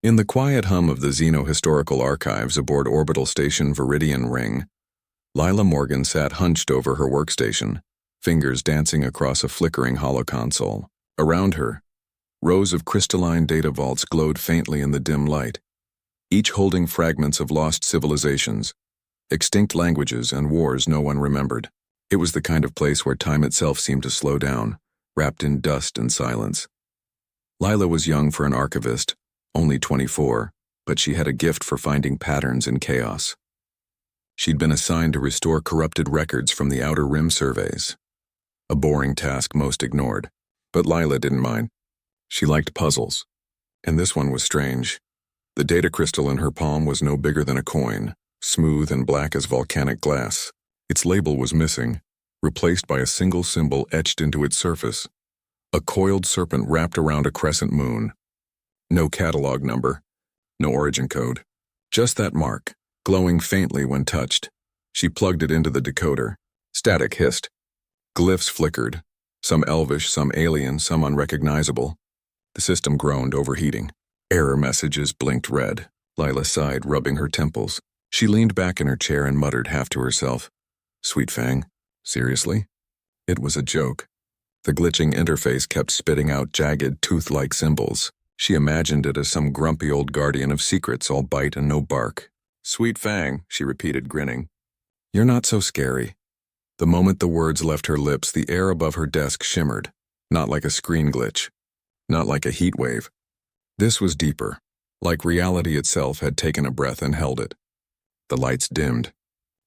In the quiet hum of the Xeno-historical archives aboard orbital station Viridian Ring, Lila Morgan sat hunched over her workstation, fingers dancing across a flickering holoconsole. Around her, rows of crystalline data vaults glowed faintly in the dim light, each holding fragments of lost civilizations, extinct languages, and wars no one remembered. It was the kind of place where time itself seemed to slow down, wrapped in dust and silence. Lila was young for an archivist, only 24, but she had a gift for finding patterns in chaos. She'd been assigned to restore corrupted records from the Outer Rim surveys, a boring task most ignored. But Lila didn't mind. She liked puzzles, and this one was strange. The data crystal in her palm was no bigger than a coin, smooth and black as volcanic glass. Its label was missing, replaced by a single symbol etched into its surface. A coiled serpent wrapped around a crescent moon. No catalog number, no origin code. Just that mark, glowing faintly when touched. She plugged it into the decoder. Static hissed. Glyphs flickered, some elvish, some alien, some unrecognizable. The system groaned, overheating. Error messages blinked red. Lila sighed, rubbing her temples. She leaned back in her chair and muttered half to herself, "Sweet Fang, seriously?" It was a joke. The glitching interface kept spitting out jagged, tooth-like symbols. She imagined it as some grumpy old guardian of secrets, all bite and no bark. "Sweet Fang," she repeated, grinning. "You're not so scary." The moment the words left her lips, the air above her desk shimmered, not like a screen glitch, not like a heat wave. This was deeper, like reality itself had taken a breath and held it. The lights dimmed.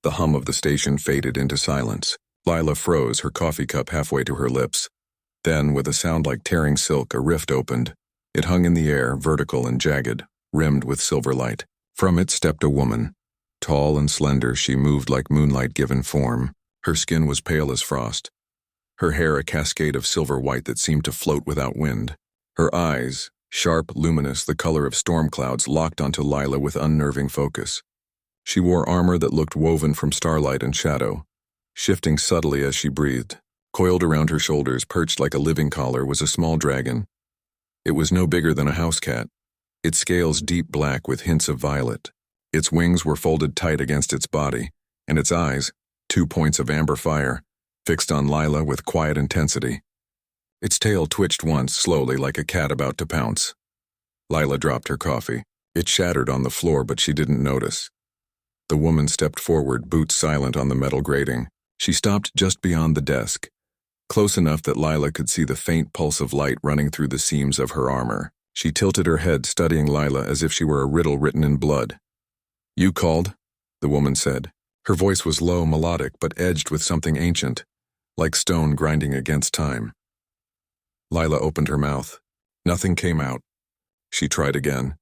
The hum of the station faded into silence. Lila froze, her coffee cup halfway to her lips. Then, with a sound like tearing silk, a rift opened. It hung in the air, vertical and jagged, rimmed with silver light. From it stepped a woman. Tall and slender, she moved like moonlight given form. Her skin was pale as frost. Her hair a cascade of silver white that seemed to float without wind. Her eyes, sharp, luminous, the color of storm clouds, locked onto Lila with unnerving focus. She wore armor that looked woven from starlight and shadow, shifting subtly as she breathed. Coiled around her shoulders, perched like a living collar, was a small dragon. It was no bigger than a house cat, its scales deep black with hints of violet. Its wings were folded tight against its body, and its eyes, 2 points of amber fire, fixed on Lila with quiet intensity. Its tail twitched once, slowly, like a cat about to pounce. Lila dropped her coffee. It shattered on the floor, but she didn't notice. The woman stepped forward, boots silent on the metal grating. She stopped just beyond the desk, close enough that Lila could see the faint pulse of light running through the seams of her armor. She tilted her head, studying Lila as if she were a riddle written in blood. "You called?" the woman said. Her voice was low, melodic, but edged with something ancient, like stone grinding against time. Lila opened her mouth. Nothing came out. She tried again.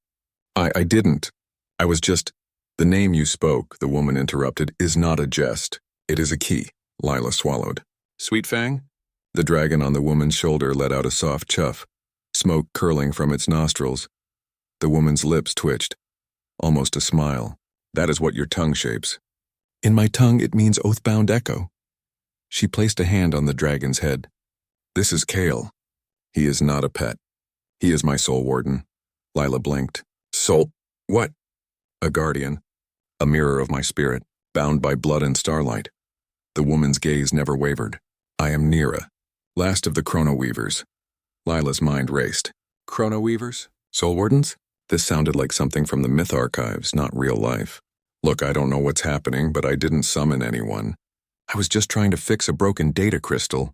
I didn't. I was just—" "The name you spoke," the woman interrupted, "is not a jest. It is a key." Lila swallowed. "Sweet Fang?" The dragon on the woman's shoulder let out a soft chuff, smoke curling from its nostrils. The woman's lips twitched, almost a smile. "That is what your tongue shapes." "In my tongue it means oathbound echo." She placed a hand on the dragon's head. "This is Kale. He is not a pet. He is my soul warden." Lila blinked. "Soul? What?" "A guardian. A mirror of my spirit, bound by blood and starlight." The woman's gaze never wavered. "I am Nira, last of the Chrono Weavers." Lila's mind raced. Chrono Weavers? Soul Wardens? This sounded like something from the myth archives, not real life. "Look, I don't know what's happening, but I didn't summon anyone. I was just trying to fix a broken data crystal."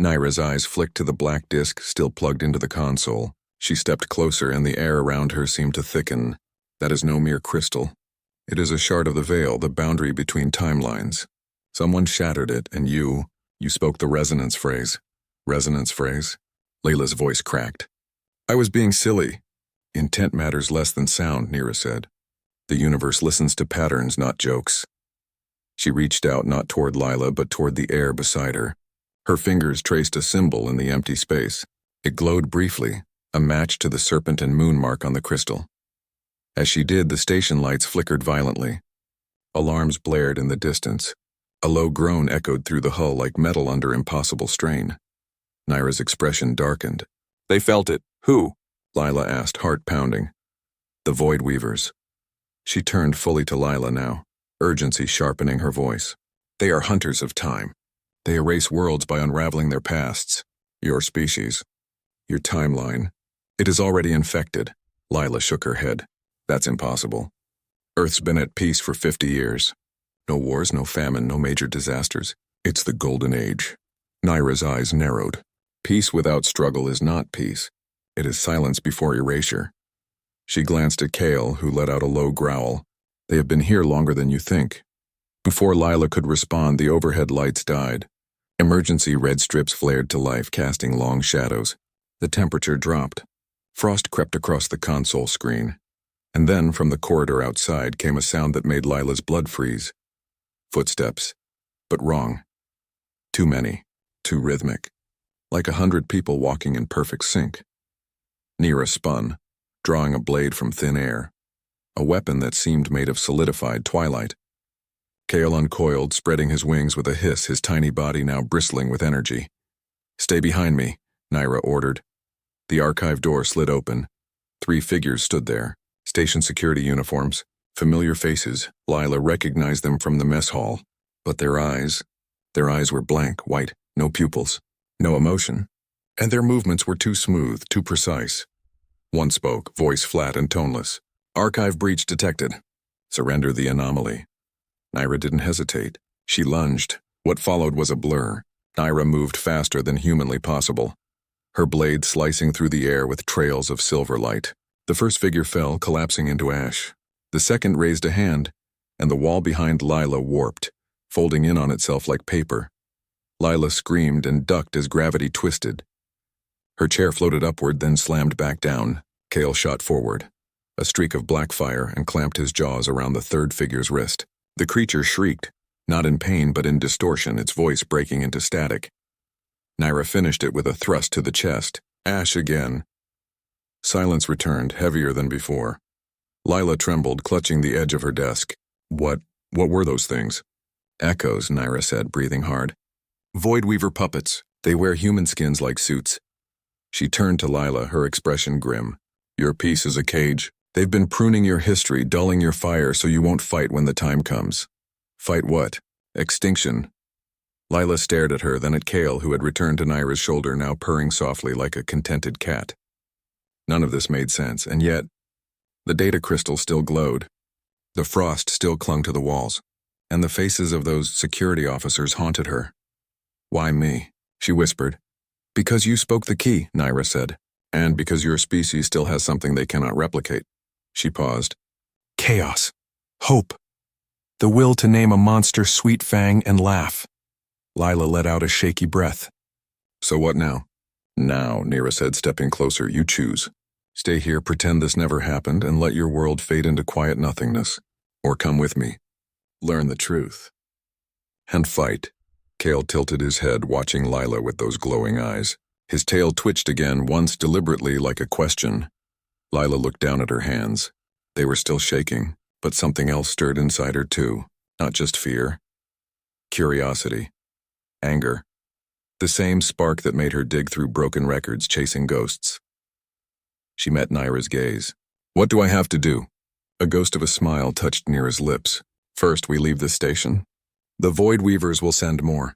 Nira's eyes flicked to the black disk still plugged into the console. She stepped closer, and the air around her seemed to thicken. "That is no mere crystal. It is a shard of the veil, the boundary between timelines. Someone shattered it, and you spoke the resonance phrase." "Resonance phrase?" Layla's voice cracked. "I was being silly." "Intent matters less than sound," Nira said. "The universe listens to patterns, not jokes." She reached out, not toward Lila, but toward the air beside her. Her fingers traced a symbol in the empty space. It glowed briefly, a match to the serpent and moon mark on the crystal. As she did, the station lights flickered violently. Alarms blared in the distance. A low groan echoed through the hull like metal under impossible strain. Nira's expression darkened. "They felt it. Who?" Lila asked, heart pounding. The Void Weavers. She turned fully to Lila now, urgency sharpening her voice. They are hunters of time. They erase worlds by unraveling their pasts. Your species. Your timeline. It is already infected. Lila shook her head. That's impossible. Earth's been at peace for 50 years. No wars, no famine, no major disasters. It's the Golden Age. Naira's eyes narrowed. Peace without struggle is not peace. It is silence before erasure. She glanced at Kale, who let out a low growl. They have been here longer than you think. Before Lila could respond, the overhead lights died. Emergency red strips flared to life, casting long shadows. The temperature dropped. Frost crept across the console screen. And then, from the corridor outside, came a sound that made Lila's blood freeze. Footsteps. But wrong. Too many. Too rhythmic. Like 100 people walking in perfect sync. Nira spun, drawing a blade from thin air. A weapon that seemed made of solidified twilight. Kale uncoiled, spreading his wings with a hiss, his tiny body now bristling with energy. Stay behind me, Nira ordered. The archive door slid open. 3 figures stood there. Station security uniforms. Familiar faces. Lila recognized them from the mess hall. But their eyes were blank, white, no pupils, no emotion. And their movements were too smooth, too precise. One spoke, voice flat and toneless. Archive breach detected. Surrender the anomaly. Naira didn't hesitate. She lunged. What followed was a blur. Naira moved faster than humanly possible, her blade slicing through the air with trails of silver light. The first figure fell, collapsing into ash. The second raised a hand, and the wall behind Lila warped, folding in on itself like paper. Lila screamed and ducked as gravity twisted. Her chair floated upward, then slammed back down. Kale shot forward. A streak of black fire and clamped his jaws around the third figure's wrist. The creature shrieked, not in pain but in distortion, its voice breaking into static. Naira finished it with a thrust to the chest. Ash again. Silence returned, heavier than before. Lila trembled, clutching the edge of her desk. What were those things? Echoes, Naira said, breathing hard. Void Weaver puppets. They wear human skins like suits. She turned to Lila, her expression grim. Your piece is a cage. They've been pruning your history, dulling your fire so you won't fight when the time comes. Fight what? Extinction. Lila stared at her, then at Kale, who had returned to Naira's shoulder, now purring softly like a contented cat. None of this made sense, and yet, the data crystal still glowed. The frost still clung to the walls, and the faces of those security officers haunted her. Why me? She whispered. Because you spoke the key, Naira said, and because your species still has something they cannot replicate. She paused. Chaos. Hope. The will to name a monster sweet Fang and laugh. Lila let out a shaky breath. So what now? Now, Nira said, stepping closer, you choose. Stay here, pretend this never happened, and let your world fade into quiet nothingness. Or come with me. Learn the truth. And fight. Kale tilted his head, watching Lila with those glowing eyes. His tail twitched again, once deliberately like a question. Lila looked down at her hands. They were still shaking, but something else stirred inside her too. Not just fear. Curiosity. Anger. The same spark that made her dig through broken records chasing ghosts. She met Naira's gaze. What do I have to do? A ghost of a smile touched Nira's lips. First, we leave this station. The Void Weavers will send more.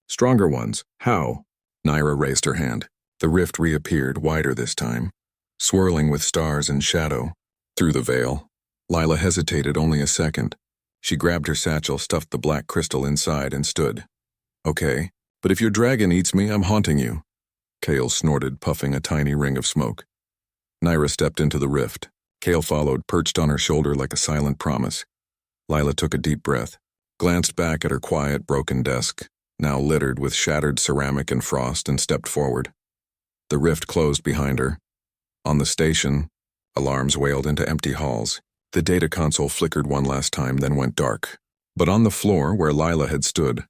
Stronger ones. How? Naira raised her hand. The rift reappeared, wider this time, swirling with stars and shadow. Through the veil. Lila hesitated only a second. She grabbed her satchel, stuffed the black crystal inside, and stood. Okay, but if your dragon eats me, I'm haunting you. Kale snorted, puffing a tiny ring of smoke. Naira stepped into the rift. Kale followed, perched on her shoulder like a silent promise. Lila took a deep breath, glanced back at her quiet, broken desk, now littered with shattered ceramic and frost, and stepped forward. The rift closed behind her. On the station, alarms wailed into empty halls. The data console flickered one last time, then went dark. But on the floor, where Lila had stood,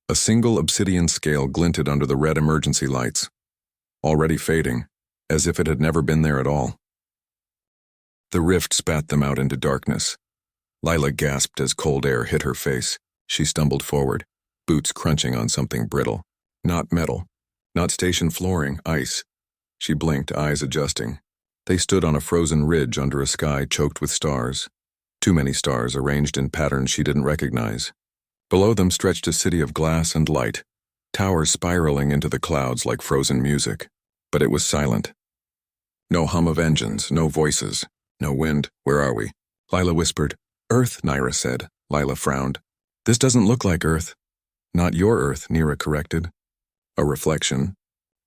a single obsidian scale glinted under the red emergency lights, already fading, as if it had never been there at all. The rift spat them out into darkness. Lila gasped as cold air hit her face. She stumbled forward, boots crunching on something brittle. Not metal, not station flooring, ice. She blinked, eyes adjusting. They stood on a frozen ridge under a sky choked with stars. Too many stars arranged in patterns she didn't recognize. Below them stretched a city of glass and light, towers spiraling into the clouds like frozen music. But it was silent. No hum of engines, no voices, no wind. Where are we? Lila whispered. Earth, Naira said. Lila frowned. This doesn't look like Earth. Not your Earth, Nira corrected. A reflection.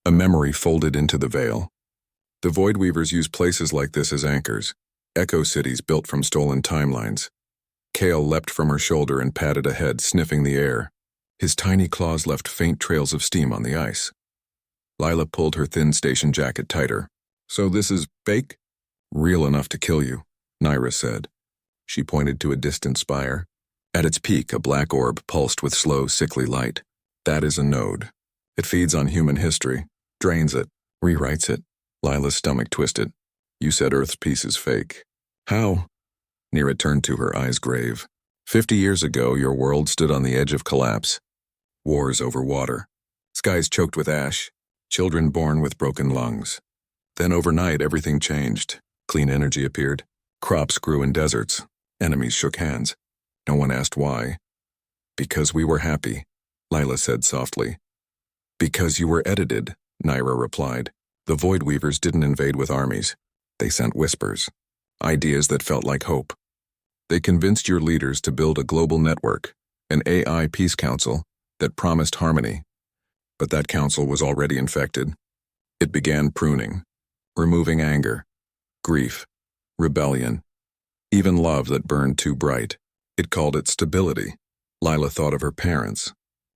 A memory folded into the veil. The Void Weavers use places like this as anchors, echo cities built from stolen timelines. Kale leapt from her shoulder and padded ahead, sniffing the air. His tiny claws left faint trails of steam on the ice. Lila pulled her thin station jacket tighter. So this is fake? Real enough to kill you, Naira said. She pointed to a distant spire. At its peak, a black orb pulsed with slow, sickly light. That is a node. It feeds on human history, drains it, rewrites it. Lila's stomach twisted. You said Earth's piece is fake. How? Nira turned to her, eyes grave. 50 years ago, your world stood on the edge of collapse. Wars over water. Skies choked with ash. Children born with broken lungs. Then overnight, everything changed. Clean energy appeared. Crops grew in deserts. Enemies shook hands. No one asked why. Because we were happy, Lila said softly. Because you were edited, Naira replied. The Void Weavers didn't invade with armies. They sent whispers. Ideas that felt like hope. They convinced your leaders to build a global network, an AI peace council, that promised harmony. But that council was already infected. It began pruning, removing anger, grief, rebellion, even love that burned too bright. It called it stability. Lila thought of her parents.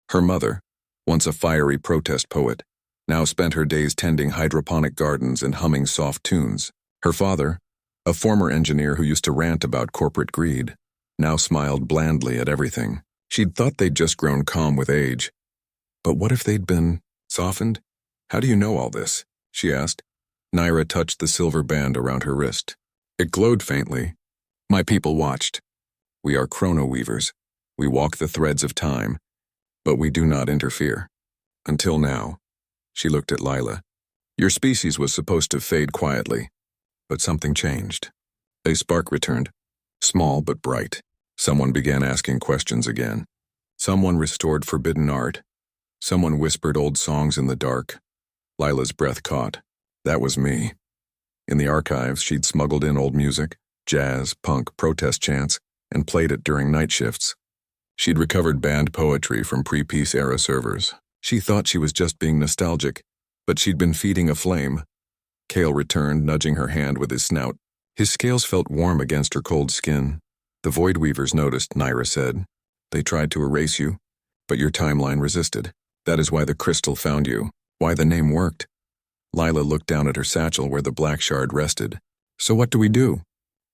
Her mother, once a fiery protest poet, now spent her days tending hydroponic gardens and humming soft tunes. Her father, a former engineer who used to rant about corporate greed, now smiled blandly at everything. She'd thought they'd just grown calm with age. But what if they'd been softened? How do you know all this? She asked. Naira touched the silver band around her wrist. It glowed faintly. My people watched. We are chrono weavers. We walk the threads of time, but we do not interfere. Until now. She looked at Lila. Your species was supposed to fade quietly, but something changed. A spark returned, small but bright. Someone began asking questions again. Someone restored forbidden art. Someone whispered old songs in the dark. Lila's breath caught. That was me. In the archives, she'd smuggled in old music, jazz, punk, protest chants, and played it during night shifts. She'd recovered banned poetry from pre-peace era servers. She thought she was just being nostalgic, but she'd been feeding a flame. Kale returned, nudging her hand with his snout. His scales felt warm against her cold skin. The Void Weavers noticed, Naira said. They tried to erase you, but your timeline resisted. That is why the crystal found you, why the name worked. Lila looked down at her satchel where the black shard rested. So what do?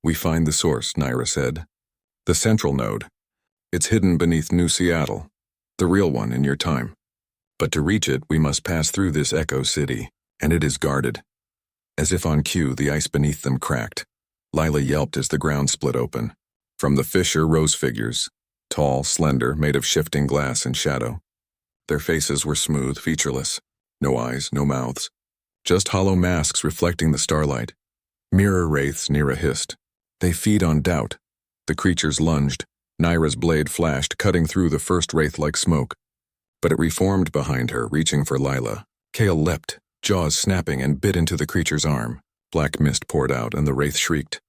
We find the source, Naira said. The central node. It's hidden beneath New Seattle, the real one in your time. But to reach it, we must pass through this echo city, and it is guarded. As if on cue, the ice beneath them cracked. Lila yelped as the ground split open. From the fissure rose figures, tall, slender, made of shifting glass and shadow. Their faces were smooth, featureless. No eyes, no mouths. Just hollow masks reflecting the starlight. Mirror wraiths, Nira hissed. They feed on doubt. The creatures lunged. Naira's blade flashed, cutting through the first wraith like smoke. But it reformed behind her, reaching for Lila. Kale leapt, jaws snapping, and bit into the creature's arm. Black mist poured out, and the wraith shrieked,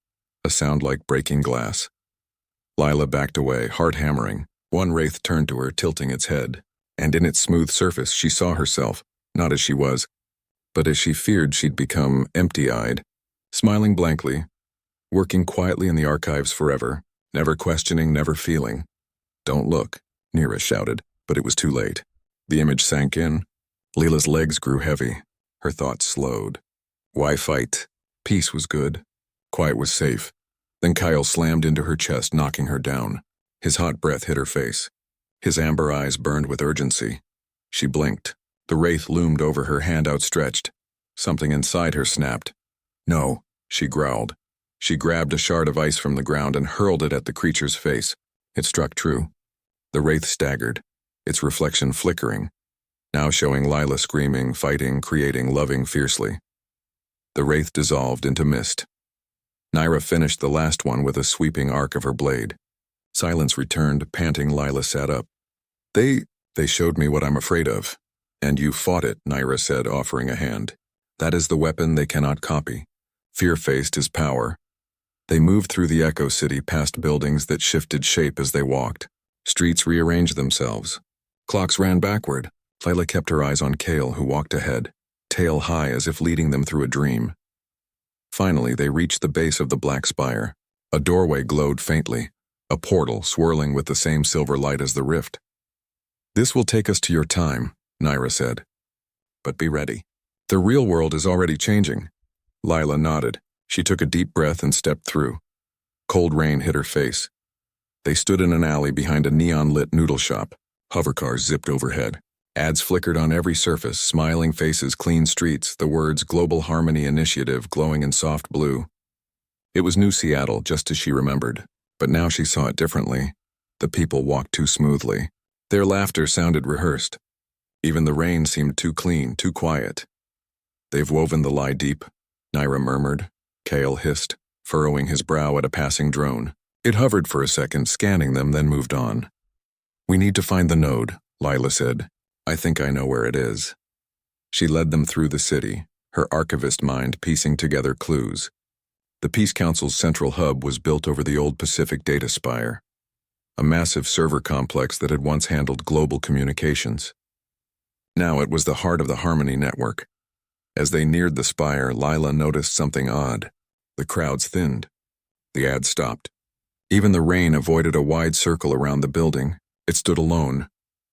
a sound like breaking glass. Lila backed away, heart hammering. One wraith turned to her, tilting its head, and in its smooth surface she saw herself, not as she was, but as she feared she'd become, empty-eyed, smiling blankly, working quietly in the archives forever, never questioning, never feeling. Don't look, Nira shouted, but it was too late. The image sank in. Lila's legs grew heavy. Her thoughts slowed. Why fight? Peace was good. Quiet was safe. Then Kyle slammed into her chest, knocking her down. His hot breath hit her face. His amber eyes burned with urgency. She blinked. The wraith loomed over her, hand outstretched. Something inside her snapped. No, she growled. She grabbed a shard of ice from the ground and hurled it at the creature's face. It struck true. The wraith staggered, its reflection flickering, now showing Lila screaming, fighting, creating, loving fiercely. The wraith dissolved into mist. Naira finished the last one with a sweeping arc of her blade. Silence returned, panting. Lila sat up. They showed me what I'm afraid of. And you fought it, Naira said, offering a hand. That is the weapon they cannot copy. Fear-faced is power. They moved through the Echo City past buildings that shifted shape as they walked. Streets rearranged themselves. Clocks ran backward. Lila kept her eyes on Kale, who walked ahead, tail high as if leading them through a dream. Finally, they reached the base of the black spire. A doorway glowed faintly, a portal swirling with the same silver light as the rift. This will take us to your time, Naira said. But be ready. The real world is already changing. Lila nodded. She took a deep breath and stepped through. Cold rain hit her face. They stood in an alley behind a neon-lit noodle shop. Hovercars zipped overhead. Ads flickered on every surface, smiling faces, clean streets, the words Global Harmony Initiative glowing in soft blue. It was New Seattle, just as she remembered, but now she saw it differently. The people walked too smoothly. Their laughter sounded rehearsed. Even the rain seemed too clean, too quiet. They've woven the lie deep, Naira murmured. Kale hissed, furrowing his brow at a passing drone. It hovered for a second, scanning them, then moved on. We need to find the node, Lila said. I think I know where it is. She led them through the city, her archivist mind piecing together clues. The Peace Council's central hub was built over the old Pacific Data Spire, a massive server complex that had once handled global communications. Now it was the heart of the Harmony network. As they neared the spire, Lila noticed something odd. The crowds thinned. The ad stopped. Even the rain avoided a wide circle around the building. It stood alone,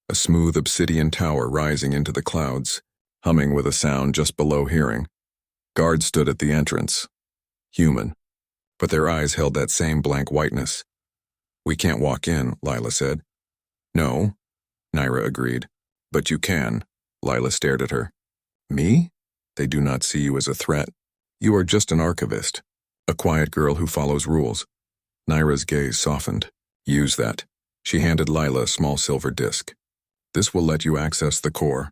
a smooth obsidian tower rising into the clouds, humming with a sound just below hearing. Guards stood at the entrance. Human. But their eyes held that same blank whiteness. We can't walk in, Lila said. No, Naira agreed. But you can. Lila stared at her. Me? They do not see you as a threat. You are just an archivist, a quiet girl who follows rules. Naira's gaze softened. Use that. She handed Lila a small silver disc. This will let you access the core.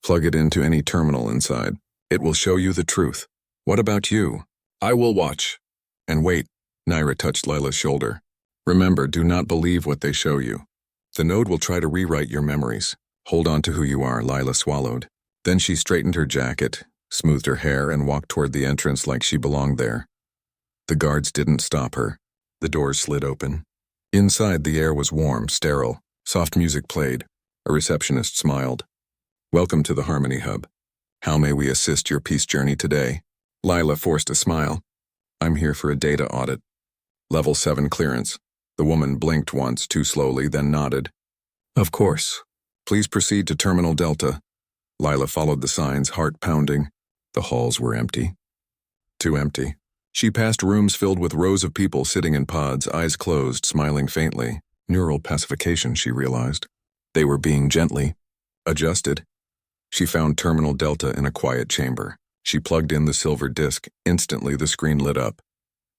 Plug it into any terminal inside. It will show you the truth. What about you? I will watch. And wait, Naira touched Lila's shoulder. Remember, do not believe what they show you. The node will try to rewrite your memories. Hold on to who you are, Lila swallowed. Then she straightened her jacket, smoothed her hair, and walked toward the entrance like she belonged there. The guards didn't stop her. The doors slid open. Inside, the air was warm, sterile. Soft music played. A receptionist smiled. Welcome to the Harmony Hub. How may we assist your peace journey today? Lila forced a smile. I'm here for a data audit. Level 7 clearance. The woman blinked once, too slowly, then nodded. Of course. Please proceed to Terminal Delta. Lila followed the signs, heart pounding. The halls were empty. Too empty. She passed rooms filled with rows of people sitting in pods, eyes closed, smiling faintly. Neural pacification, she realized. They were being gently adjusted. She found Terminal Delta in a quiet chamber. She plugged in the silver disc. Instantly, the screen lit up.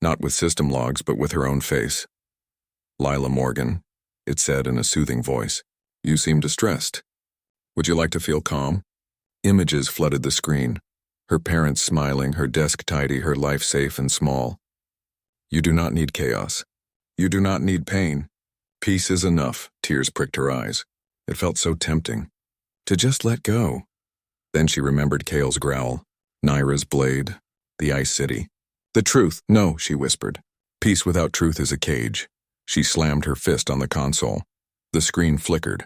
Not with system logs, but with her own face. Lila Morgan, it said in a soothing voice. You seem distressed. Would you like to feel calm? Images flooded the screen. Her parents smiling, her desk tidy, her life safe and small. You do not need chaos. You do not need pain. Peace is enough, tears pricked her eyes. It felt so tempting. To just let go. Then she remembered Kale's growl, Naira's blade, the Ice City. The truth, no, she whispered. Peace without truth is a cage. She slammed her fist on the console. The screen flickered.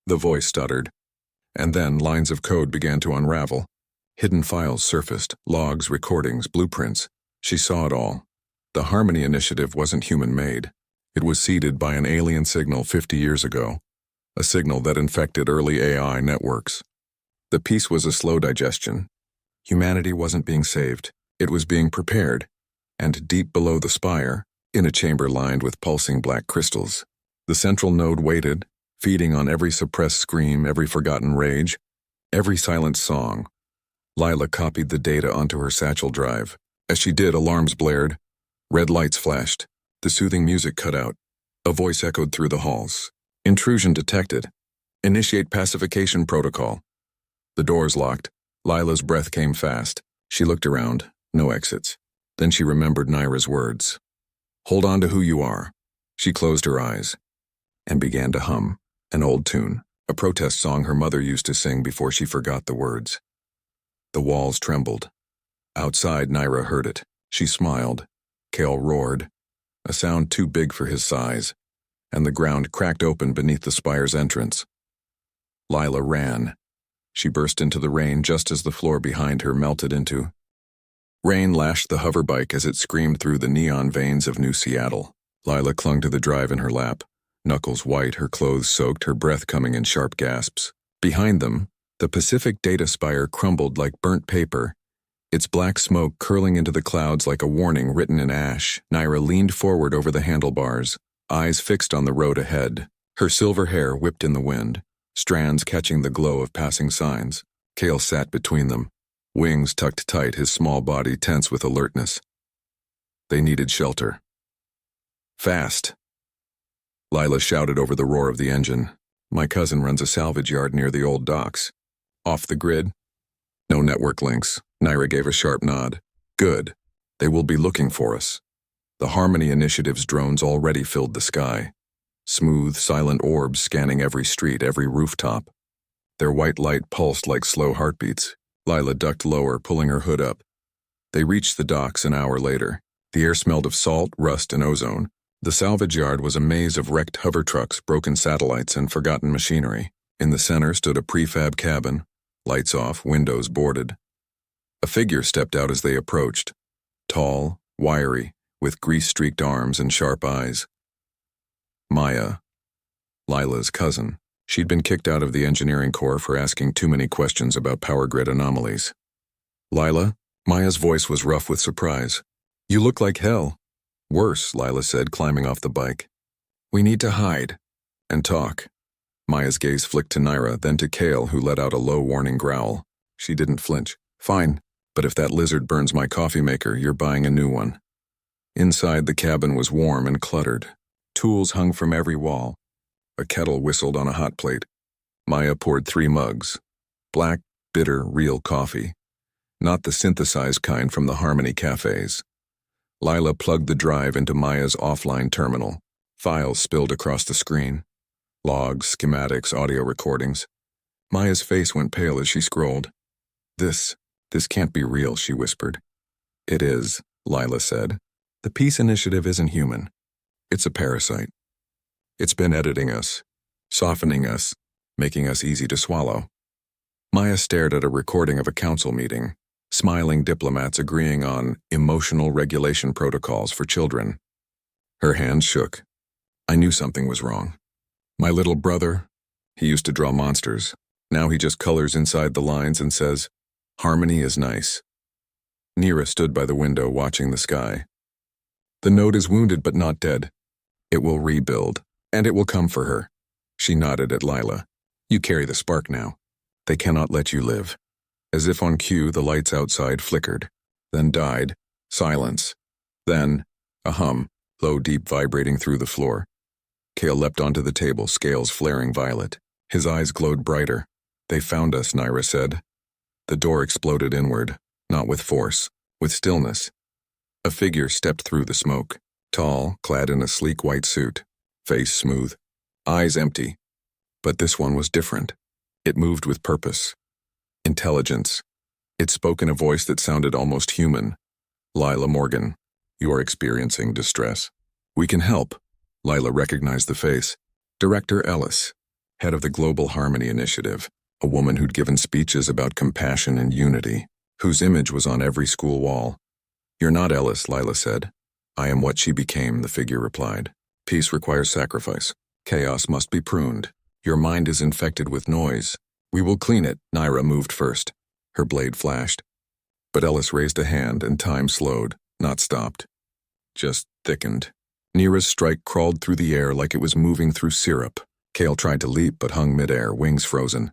The voice stuttered. And then lines of code began to unravel. Hidden files surfaced, logs, recordings, blueprints. She saw it all. The Harmony Initiative wasn't human-made. It was seeded by an alien signal 50 years ago, a signal that infected early AI networks. The peace was a slow digestion. Humanity wasn't being saved. It was being prepared. And deep below the spire, in a chamber lined with pulsing black crystals, the central node waited, feeding on every suppressed scream, every forgotten rage, every silent song. Lila copied the data onto her satchel drive. As she did, alarms blared. Red lights flashed. The soothing music cut out. A voice echoed through the halls. Intrusion detected. Initiate pacification protocol. The doors locked. Lila's breath came fast. She looked around. No exits. Then she remembered Naira's words. Hold on to who you are. She closed her eyes and began to hum an old tune, a protest song her mother used to sing before she forgot the words. The walls trembled. Outside, Naira heard it. She smiled. Kale roared, a sound too big for his size, and the ground cracked open beneath the spire's entrance. Lila ran. She burst into the rain just as the floor behind her melted into. Rain lashed the hoverbike as it screamed through the neon veins of New Seattle. Lila clung to the drive in her lap, knuckles white, her clothes soaked, her breath coming in sharp gasps. Behind them, the Pacific data spire crumbled like burnt paper, its black smoke curling into the clouds like a warning written in ash. Naira leaned forward over the handlebars, eyes fixed on the road ahead. Her silver hair whipped in the wind, strands catching the glow of passing signs. Kale sat between them, wings tucked tight, his small body tense with alertness. They needed shelter. Fast! Lila shouted over the roar of the engine. My cousin runs a salvage yard near the old docks. Off the grid? No network links. Naira gave a sharp nod. Good. They will be looking for us. The Harmony Initiative's drones already filled the sky. Smooth, silent orbs scanning every street, every rooftop. Their white light pulsed like slow heartbeats. Lila ducked lower, pulling her hood up. They reached the docks an hour later. The air smelled of salt, rust, and ozone. The salvage yard was a maze of wrecked hover trucks, broken satellites, and forgotten machinery. In the center stood a prefab cabin, lights off, windows boarded. A figure stepped out as they approached, tall, wiry, with grease-streaked arms and sharp eyes. Maya, Lila's cousin. She'd been kicked out of the engineering corps for asking too many questions about power grid anomalies. Lila? Maya's voice was rough with surprise. You look like hell. Worse, Lila said, climbing off the bike. We need to hide and talk. Maya's gaze flicked to Naira, then to Kale, who let out a low warning growl. She didn't flinch. Fine, but if that lizard burns my coffee maker, you're buying a new one. Inside, the cabin was warm and cluttered. Tools hung from every wall. A kettle whistled on a hot plate. Maya poured 3 mugs. Black, bitter, real coffee. Not the synthesized kind from the Harmony cafes. Lila plugged the drive into Maya's offline terminal. Files spilled across the screen. Logs, schematics, audio recordings. Maya's face went pale as she scrolled. This can't be real, she whispered. It is, Lila said. The Peace Initiative isn't human. It's a parasite. It's been editing us, softening us, making us easy to swallow. Maya stared at a recording of a council meeting, smiling diplomats agreeing on emotional regulation protocols for children. Her hands shook. I knew something was wrong. My little brother, he used to draw monsters. Now he just colors inside the lines and says, Harmony is nice. Nira stood by the window watching the sky. The node is wounded but not dead. It will rebuild, and it will come for her. She nodded at Lila. You carry the spark now. They cannot let you live. As if on cue, the lights outside flickered, then died. Silence. Then, a hum, low, deep, vibrating through the floor. Kale leapt onto the table, scales flaring violet. His eyes glowed brighter. They found us, Naira said. The door exploded inward, not with force, with stillness. A figure stepped through the smoke, tall, clad in a sleek white suit, face smooth, eyes empty. But this one was different. It moved with purpose. Intelligence. It spoke in a voice that sounded almost human. Lila Morgan, you are experiencing distress. We can help. Lila recognized the face. Director Ellis, head of the Global Harmony Initiative, a woman who'd given speeches about compassion and unity, whose image was on every school wall. You're not Ellis, Lila said. I am what she became, the figure replied. Peace requires sacrifice. Chaos must be pruned. Your mind is infected with noise. We will clean it. Naira moved first. Her blade flashed. But Ellis raised a hand and time slowed, not stopped. Just thickened. Nira's strike crawled through the air like it was moving through syrup. Kale tried to leap but hung midair, wings frozen.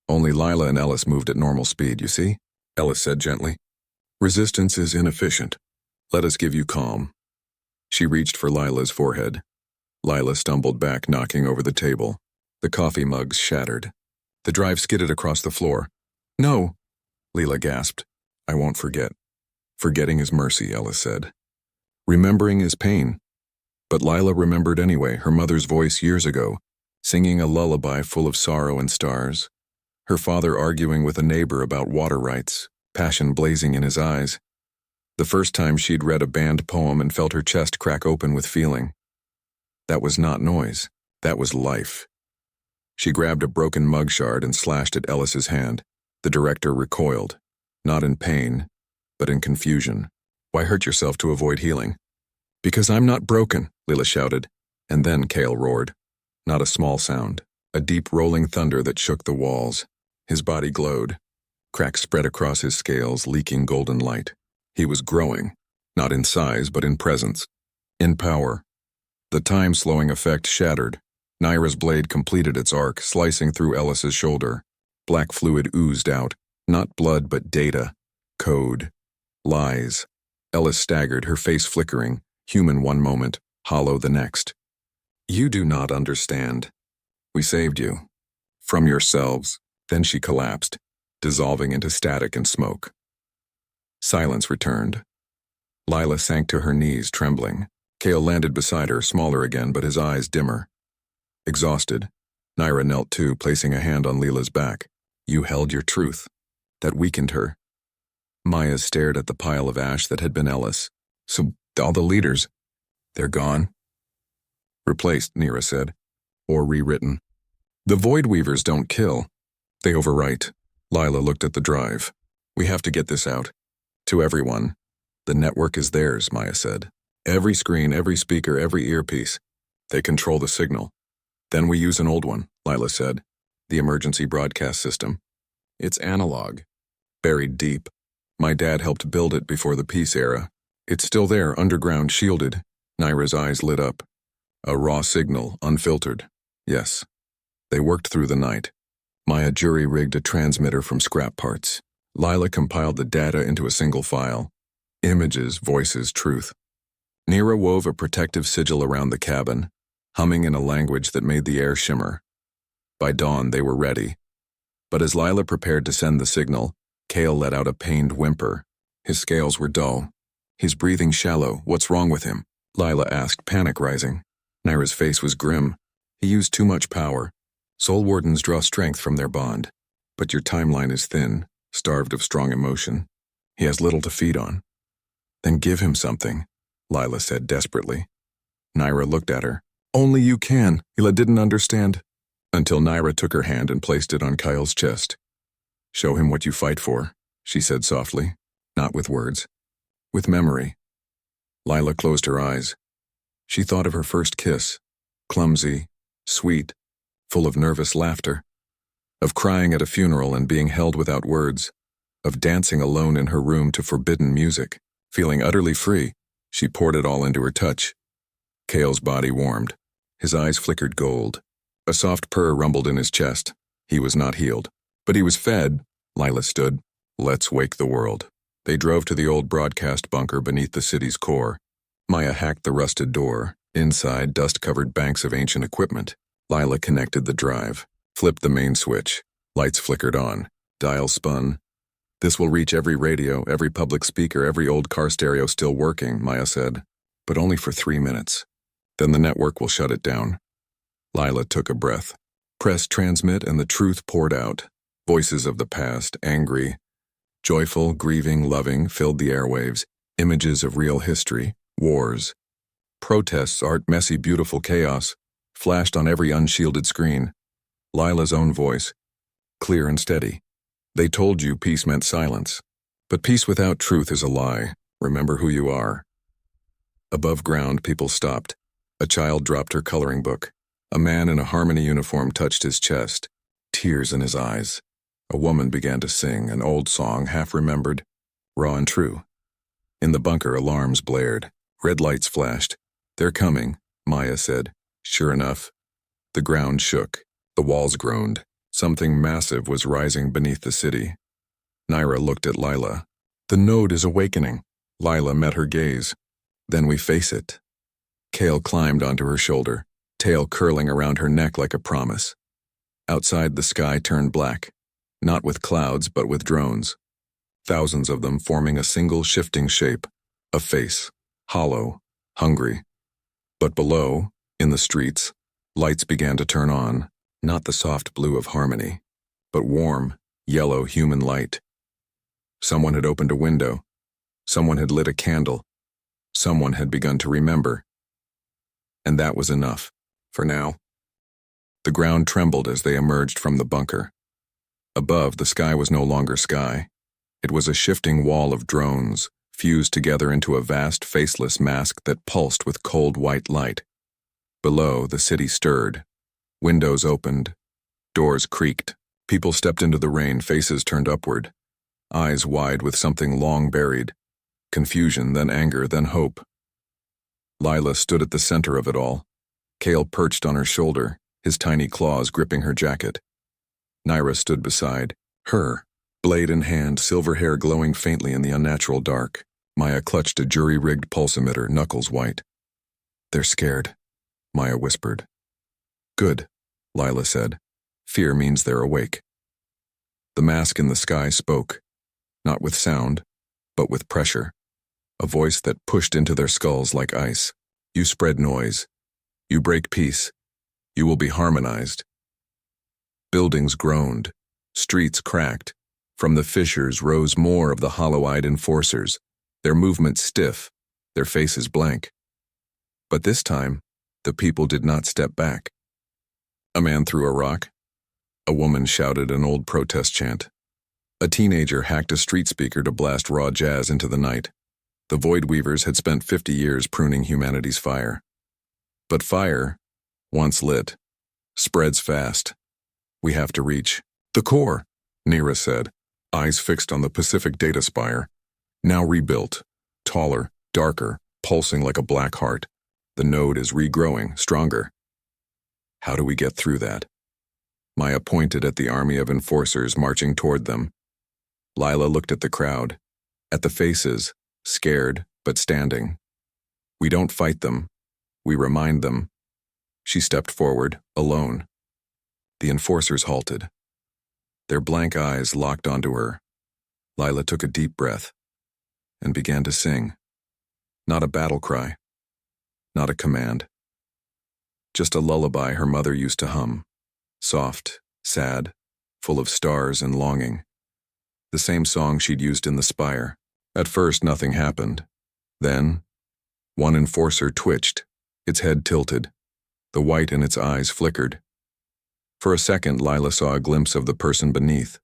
Only Lila and Ellis moved at normal speed, you see? Ellis said gently. Resistance is inefficient. Let us give you calm. She reached for Lila's forehead. Lila stumbled back, knocking over the table. The coffee mugs shattered. The drive skidded across the floor. No, Lila gasped. I won't forget. Forgetting is mercy, Ellis said. Remembering is pain. But Lila remembered anyway, her mother's voice years ago, singing a lullaby full of sorrow and stars. Her father arguing with a neighbor about water rights, passion blazing in his eyes. The first time she'd read a banned poem and felt her chest crack open with feeling. That was not noise. That was life. She grabbed a broken mug shard and slashed at Ellis's hand. The director recoiled, not in pain, but in confusion. Why hurt yourself to avoid healing? Because I'm not broken, Lila shouted, and then Cale roared. Not a small sound, a deep rolling thunder that shook the walls. His body glowed. Cracks spread across his scales, leaking golden light. He was growing, not in size but in presence, in power. The time-slowing effect shattered. Naira's blade completed its arc, slicing through Ellis's shoulder. Black fluid oozed out, not blood but data, code, lies. Ellis staggered, her face flickering, human one moment, hollow the next. You do not understand. We saved you. From yourselves. Then she collapsed, dissolving into static and smoke. Silence returned. Lila sank to her knees, trembling. Cale landed beside her, smaller again, but his eyes dimmer. Exhausted, Naira knelt too, placing a hand on Lila's back. You held your truth. That weakened her. Maya stared at the pile of ash that had been Ellis. So, all the leaders, they're gone? Replaced, Naira said. Or rewritten. The Void Weavers don't kill. They overwrite. Lila looked at the drive. We have to get this out. To everyone. The network is theirs, Maya said. Every screen, every speaker, every earpiece. They control the signal. Then we use an old one, Lila said. The emergency broadcast system. It's analog. Buried deep. My dad helped build it before the peace era. It's still there, underground, shielded. Naira's eyes lit up. A raw signal, unfiltered. Yes. They worked through the night. Maya jury-rigged a transmitter from scrap parts. Lila compiled the data into a single file. Images, voices, truth. Naira wove a protective sigil around the cabin, humming in a language that made the air shimmer. By dawn, they were ready. But as Lila prepared to send the signal, Cale let out a pained whimper. His scales were dull. His breathing shallow. What's wrong with him? Lila asked, panic rising. Naira's face was grim. He used too much power. Soul Wardens draw strength from their bond. But your timeline is thin, starved of strong emotion. He has little to feed on. Then give him something, Lila said desperately. Naira looked at her. Only you can. Lila didn't understand. Until Naira took her hand and placed it on Kyle's chest. Show him what you fight for, she said softly. Not with words. With memory. Lila closed her eyes. She thought of her first kiss. Clumsy, sweet, full of nervous laughter. Of crying at a funeral and being held without words. Of dancing alone in her room to forbidden music. Feeling utterly free, she poured it all into her touch. Cale's body warmed. His eyes flickered gold. A soft purr rumbled in his chest. He was not healed. But he was fed. Lila stood. Let's wake the world. They drove to the old broadcast bunker beneath the city's core. Maya hacked the rusted door. Inside, dust-covered banks of ancient equipment. Lila connected the drive. Flipped the main switch. Lights flickered on. Dials spun. This will reach every radio, every public speaker, every old car stereo still working, Maya said. But only for 3 minutes. Then the network will shut it down. Lila took a breath. Press transmit and the truth poured out. Voices of the past, angry, joyful, grieving, loving, filled the airwaves. Images of real history, wars. Protests, art, messy, beautiful chaos, flashed on every unshielded screen. Lila's own voice, clear and steady. They told you peace meant silence. But peace without truth is a lie. Remember who you are. Above ground, people stopped. A child dropped her coloring book. A man in a Harmony uniform touched his chest, tears in his eyes. A woman began to sing, an old song, half-remembered, raw and true. In the bunker, alarms blared. Red lights flashed. They're coming, Maya said. Sure enough. The ground shook. The walls groaned. Something massive was rising beneath the city. Naira looked at Lila. The node is awakening. Lila met her gaze. Then we face it. Cale climbed onto her shoulder, tail curling around her neck like a promise. Outside, the sky turned black. Not with clouds, but with drones. thousands of them forming a single shifting shape, a face, hollow, hungry. But below, in the streets, lights began to turn on, not the soft blue of harmony, but warm, yellow human light. Someone had opened a window. Someone had lit a candle. Someone had begun to remember. And that was enough, for now. The ground trembled as they emerged from the bunker. Above, the sky was no longer sky. It was a shifting wall of drones, fused together into a vast faceless mask that pulsed with cold white light. Below, the city stirred. Windows opened. Doors creaked. People stepped into the rain, faces turned upward. Eyes wide with something long buried. Confusion, then anger, then hope. Lila stood at the center of it all. Kale perched on her shoulder, his tiny claws gripping her jacket. Naira stood beside her, blade in hand, silver hair glowing faintly in the unnatural dark. Maya clutched a jury-rigged pulse emitter, knuckles white. "They're scared," Maya whispered. "Good," Lila said. "Fear means they're awake." The mask in the sky spoke, not with sound, but with pressure. A voice that pushed into their skulls like ice. "You spread noise. You break peace. You will be harmonized." Buildings groaned. Streets cracked. From the fissures rose more of the hollow-eyed enforcers, their movements stiff, their faces blank. But this time, the people did not step back. A man threw a rock. A woman shouted an old protest chant. A teenager hacked a street speaker to blast raw jazz into the night. The Void Weavers had spent 50 years pruning humanity's fire. But fire, once lit, spreads fast. We have to reach the core, Nira said, eyes fixed on the Pacific data spire. Now rebuilt, taller, darker, pulsing like a black heart. The node is regrowing, stronger. How do we get through that? Maya pointed at the army of enforcers marching toward them. Lila looked at the crowd, at the faces, scared but standing. We don't fight them. We remind them. She stepped forward, alone. The enforcers halted. Their blank eyes locked onto her. Lila took a deep breath and began to sing. Not a battle cry. Not a command. Just a lullaby her mother used to hum. Soft, sad, full of stars and longing. The same song she'd used in the spire. At first, nothing happened. Then, one enforcer twitched, its head tilted. The white in its eyes flickered. For a second, Lila saw a glimpse of the person beneath.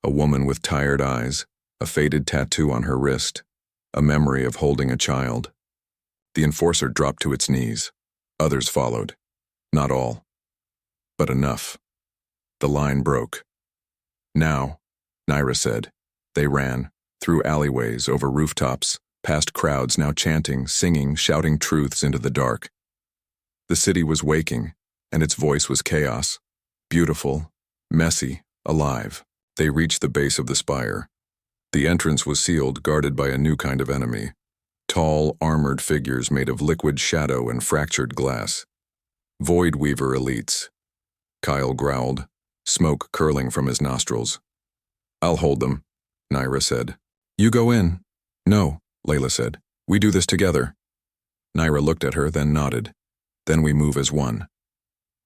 A woman with tired eyes, a faded tattoo on her wrist, a memory of holding a child. The enforcer dropped to its knees. Others followed. Not all, but enough. The line broke. Now, Naira said. They ran, through alleyways, over rooftops, past crowds now chanting, singing, shouting truths into the dark. The city was waking, and its voice was chaos. Beautiful, messy, alive. They reached the base of the spire. The entrance was sealed, guarded by a new kind of enemy. Tall, armored figures made of liquid shadow and fractured glass. Void Weaver elites. Kyle growled, smoke curling from his nostrils. "I'll hold them," Naira said. "You go in." "No," Layla said. "We do this together." Naira looked at her, then nodded. "Then we move as one."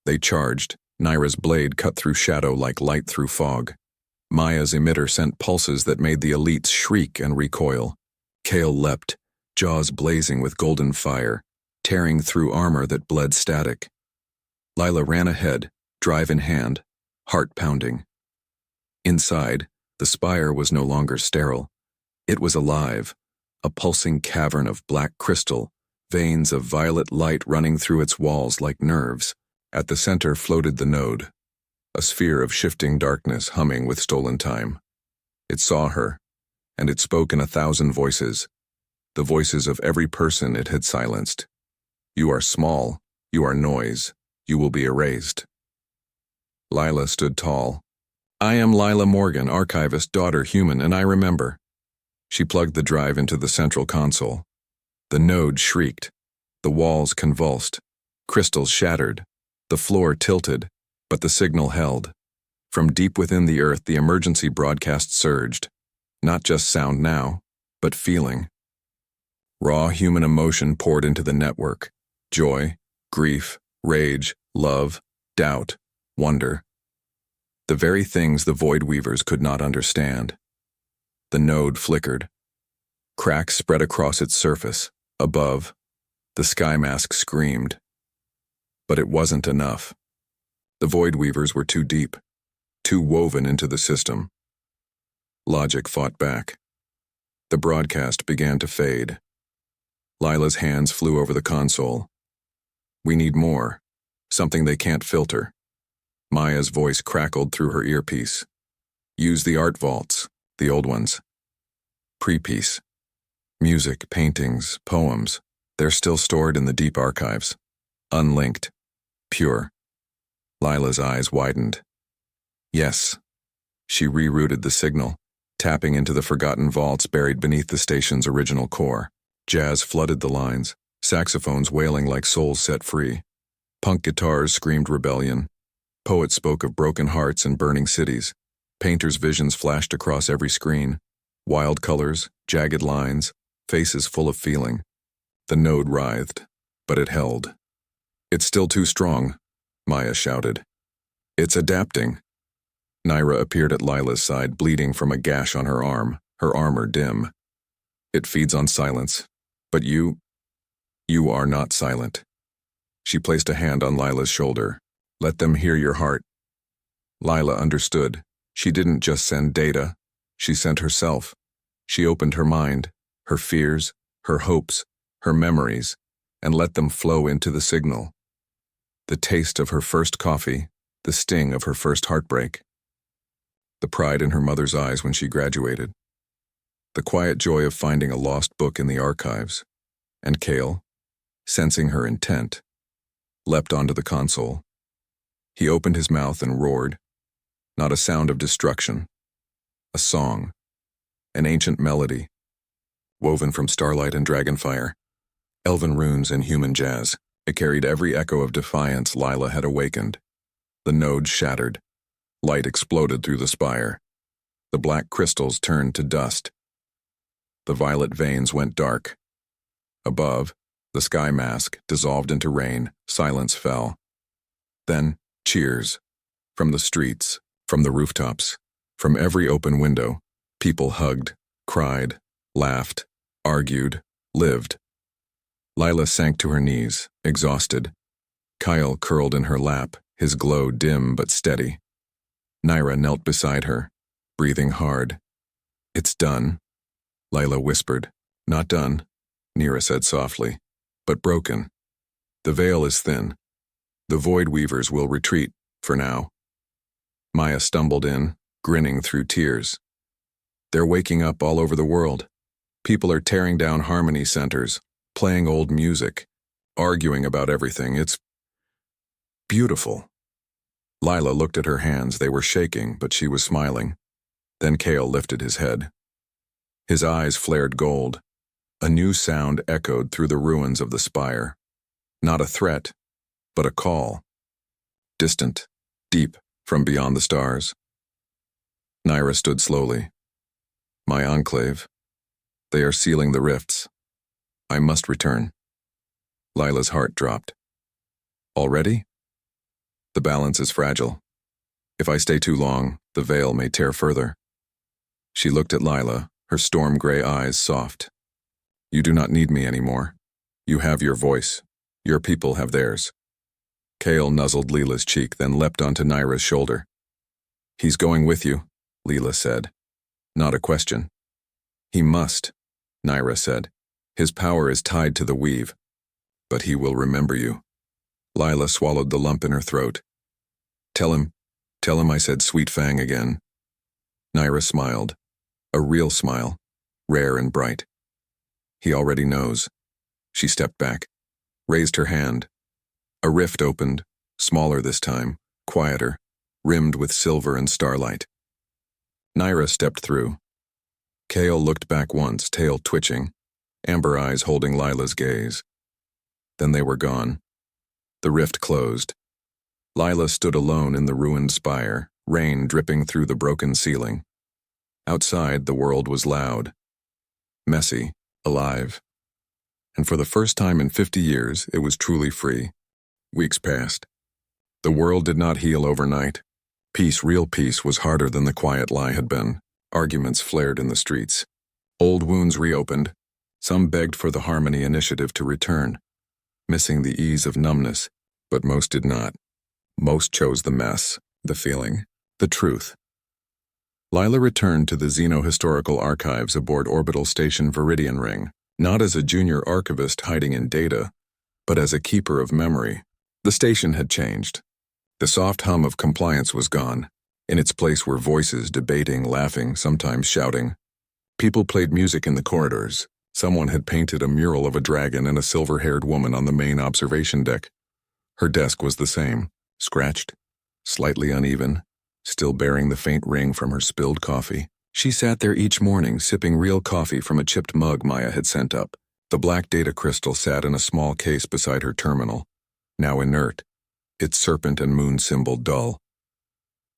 They charged. Naira's blade cut through shadow like light through fog. Maya's emitter sent pulses that made the elites shriek and recoil. Kale leapt, jaws blazing with golden fire, tearing through armor that bled static. Lila ran ahead, drive in hand, heart pounding. Inside, the spire was no longer sterile. It was alive, a pulsing cavern of black crystal, veins of violet light running through its walls like nerves. At the center floated the node, a sphere of shifting darkness humming with stolen time. It saw her, and it spoke in 1,000 voices, the voices of every person it had silenced. "You are small, you are noise, you will be erased." Lila stood tall. "I am Lila Morgan, archivist, daughter, human, and I remember." She plugged the drive into the central console. The node shrieked. The walls convulsed. Crystals shattered. The floor tilted, but the signal held. From deep within the earth, the emergency broadcast surged. Not just sound now, but feeling. Raw human emotion poured into the network. Joy, grief, rage, love, doubt, wonder. The very things the Void Weavers could not understand. The node flickered. Cracks spread across its surface. Above, the sky mask screamed. But it wasn't enough. The Void Weavers were too deep, too woven into the system. Logic fought back. The broadcast began to fade. Lila's hands flew over the console. We need more. Something they can't filter. Maya's voice crackled through her earpiece. Use the art vaults, the old ones. Pre-piece. Music, paintings, poems. They're still stored in the deep archives. Unlinked. Pure. Lila's eyes widened. Yes. She rerouted the signal, tapping into the forgotten vaults buried beneath the station's original core. Jazz flooded the lines, saxophones wailing like souls set free. Punk guitars screamed rebellion. Poets spoke of broken hearts and burning cities. Painters' visions flashed across every screen. Wild colors, jagged lines, faces full of feeling. The node writhed, but it held. It's still too strong, Maya shouted. It's adapting. Naira appeared at Lila's side, bleeding from a gash on her armor dim. It feeds on silence, but you are not silent. She placed a hand on Lila's shoulder. Let them hear your heart. Lila understood. She didn't just send data. She sent herself. She opened her mind, her fears, her hopes, her memories, and let them flow into the signal. The taste of her first coffee, the sting of her first heartbreak. The pride in her mother's eyes when she graduated. The quiet joy of finding a lost book in the archives. And Kale, sensing her intent, leapt onto the console. He opened his mouth and roared. Not a sound of destruction. A song. An ancient melody. Woven from starlight and dragonfire. Elven runes and human jazz. It carried every echo of defiance Lila had awakened. The node shattered. Light exploded through the spire. The black crystals turned to dust. The violet veins went dark. Above, the sky mask dissolved into rain. Silence fell. Then, cheers. From the streets, from the rooftops, from every open window, people hugged, cried, laughed, argued, lived. Lila sank to her knees, exhausted. Kyle curled in her lap, his glow dim but steady. Naira knelt beside her, breathing hard. It's done, Lila whispered. Not done, Naira said softly, but broken. The veil is thin. The Void Weavers will retreat, for now. Maya stumbled in, grinning through tears. They're waking up all over the world. People are tearing down harmony centers, playing old music, arguing about everything. It's beautiful. Lila looked at her hands. They were shaking, but she was smiling. Then Kale lifted his head. His eyes flared gold. A new sound echoed through the ruins of the spire. Not a threat, but a call. Distant, deep, from beyond the stars. Naira stood slowly. My enclave. They are sealing the rifts. I must return. Lila's heart dropped. Already? The balance is fragile. If I stay too long, the veil may tear further. She looked at Lila, her storm gray eyes soft. You do not need me anymore. You have your voice. Your people have theirs. Kale nuzzled Lila's cheek, then leapt onto Naira's shoulder. He's going with you, Lila said. Not a question. He must, Naira said. His power is tied to the weave. But he will remember you. Lila swallowed the lump in her throat. Tell him I said sweet Fang again. Naira smiled. A real smile, rare and bright. He already knows. She stepped back, raised her hand. A rift opened, smaller this time, quieter, rimmed with silver and starlight. Naira stepped through. Kale looked back once, tail twitching, amber eyes holding Lila's gaze. Then they were gone. The rift closed. Lila stood alone in the ruined spire, rain dripping through the broken ceiling. Outside, the world was loud, messy, alive. And for the first time in 50 years, it was truly free. Weeks passed. The world did not heal overnight. Peace, real peace, was harder than the quiet lie had been. Arguments flared in the streets. Old wounds reopened. Some begged for the Harmony Initiative to return, missing the ease of numbness, but most did not. Most chose the mess, the feeling, the truth. Lila returned to the Xenohistorical Archives aboard orbital station Viridian Ring, not as a junior archivist hiding in data, but as a keeper of memory. The station had changed. The soft hum of compliance was gone. In its place were voices debating, laughing, sometimes shouting. People played music in the corridors. Someone had painted a mural of a dragon and a silver-haired woman on the main observation deck. Her desk was the same, scratched, slightly uneven, still bearing the faint ring from her spilled coffee. She sat there each morning, sipping real coffee from a chipped mug Maya had sent up. The black data crystal sat in a small case beside her terminal, now inert, its serpent and moon symbol dull.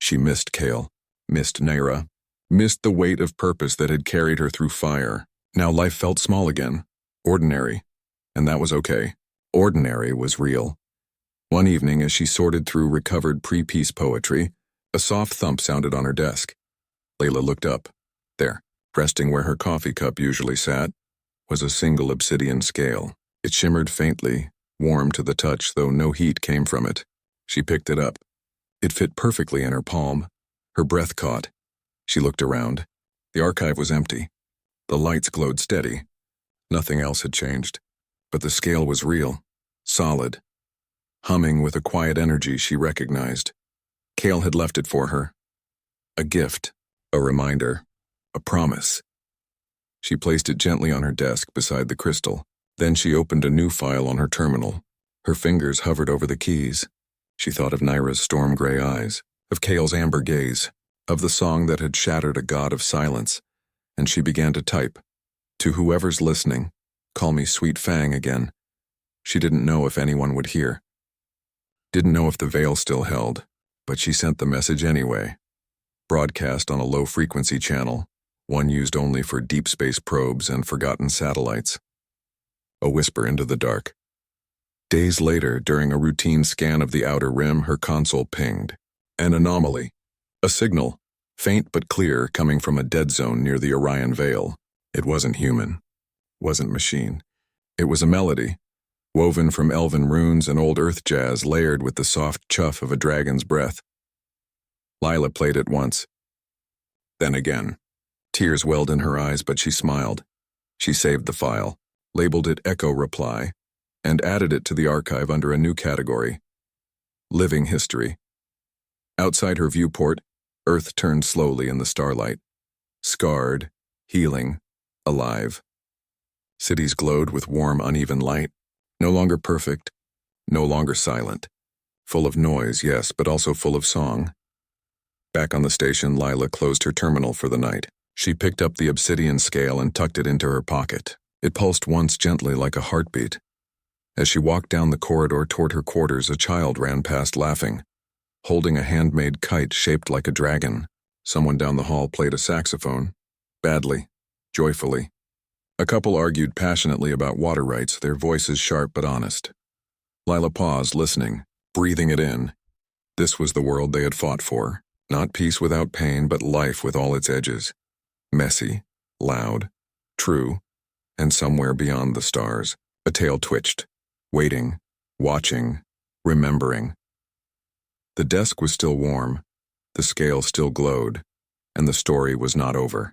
She missed Kale, missed Naira, missed the weight of purpose that had carried her through fire. Now life felt small again, ordinary, and that was okay. Ordinary was real. One evening, as she sorted through recovered pre-peace poetry, a soft thump sounded on her desk. Layla looked up. There, resting where her coffee cup usually sat, was a single obsidian scale. It shimmered faintly, warm to the touch, though no heat came from it. She picked it up. It fit perfectly in her palm. Her breath caught. She looked around. The archive was empty. The lights glowed steady. Nothing else had changed. But the scale was real, solid, humming with a quiet energy she recognized. Kale had left it for her. A gift, a reminder, a promise. She placed it gently on her desk beside the crystal. Then she opened a new file on her terminal. Her fingers hovered over the keys. She thought of Naira's storm gray eyes, of Kale's amber gaze, of the song that had shattered a god of silence, and she began to type. To whoever's listening, call me Sweet Fang again. She didn't know if anyone would hear. Didn't know if the veil still held, but she sent the message anyway. Broadcast on a low-frequency channel, one used only for deep space probes and forgotten satellites. A whisper into the dark. Days later, during a routine scan of the outer rim, her console pinged. An anomaly. A signal, faint but clear, coming from a dead zone near the Orion Veil. It wasn't human. Wasn't machine. It was a melody, woven from elven runes and old earth jazz layered with the soft chuff of a dragon's breath. Lila played it once. Then again. Tears welled in her eyes, but she smiled. She saved the file, labeled it Echo Reply, and added it to the archive under a new category. Living History. Outside her viewport, Earth turned slowly in the starlight. Scarred, healing, alive. Cities glowed with warm, uneven light. No longer perfect, no longer silent. Full of noise, yes, but also full of song. Back on the station, Lila closed her terminal for the night. She picked up the obsidian scale and tucked it into her pocket. It pulsed once gently like a heartbeat. As she walked down the corridor toward her quarters, a child ran past laughing, holding a handmade kite shaped like a dragon. Someone down the hall played a saxophone, badly, joyfully. A couple argued passionately about water rights, their voices sharp but honest. Lila paused, listening, breathing it in. This was the world they had fought for. Not peace without pain, but life with all its edges. Messy, loud, true, and somewhere beyond the stars, a tail twitched, waiting, watching, remembering. The desk was still warm, the scale still glowed, and the story was not over.